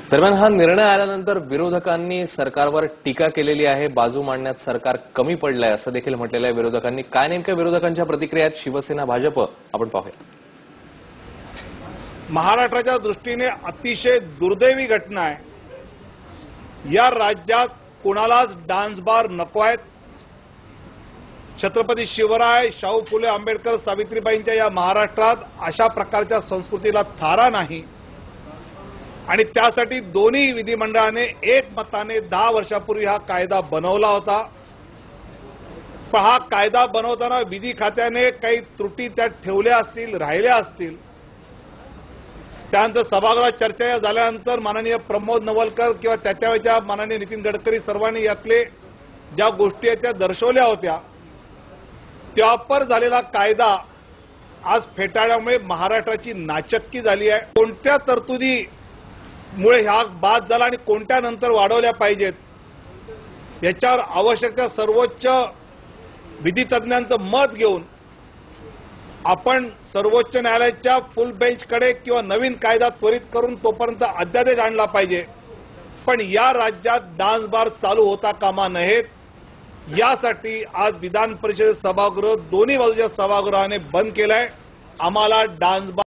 दरम्यान हा निर्णय आल्यानंतर विरोधकांनी सरकारवर टीका केलेली आहे। बाजू मांडण्यात सरकार कमी पडलंय असं देखील म्हटलेलं आहे विरोधकांनी। काय नेमक्या विरोधकांच्या प्रतिक्रियात शिवसेना भाजप आपण पाहूया। महाराष्ट्राच्या दृष्टीने अतिशय दुर्दैवी घटना आहे। या राज्यात कोणालाच डान्स बार नको आहेत। छत्रपती शिवराय, शाहू फुले आंबेडकर, सावित्रीबाईंच्या या महाराष्ट्रात अशा प्रकारच्या संस्कृतीला थारा नाही आणि त्यासाठी दोन्ही विधिमंडळाने एकमताने 10 वर्षापूर्वी हा कायदा बनवला होता। पण हा कायदा बनवताना विधी खात्याने काही त्रुटी त्यात ठेवल्या असतील, राहिल्या असतील। त्यानंतर सभागृहात चर्चा झाल्यानंतर माननीय प्रमोद नवलकर किंवा त्यावेळच्या माननीय नितीन गडकरी सर्वांनी यातले ज्या गोष्टी आहेत त्या दर्शवल्या होत्या। त्यापर झालेला कायदा आज फेटाळल्यामुळे महाराष्ट्राची नाचक्की झाली आहे। कोणत्या तरतुदीमुळे हा बाद झाला आणि कोणत्या नंतर वाढवल्या पाहिजेत याच्यावर आवश्यक त्या सर्वोच्च विधितज्ञांचं मत घेऊन आपण सर्वोच्च न्यायालयाच्या फुल बेंचकडे किंवा नवीन कायदा त्वरित करून तोपर्यंत अध्यादेश आणला पाहिजे। पण या राज्यात डान्स बार चालू होता कामा नयेत। यासाठी आज विधान परिषद सभागृह दोन्ही बाजूच्या सभागृहाने बंद केलाय। आम्हाला डान्स बार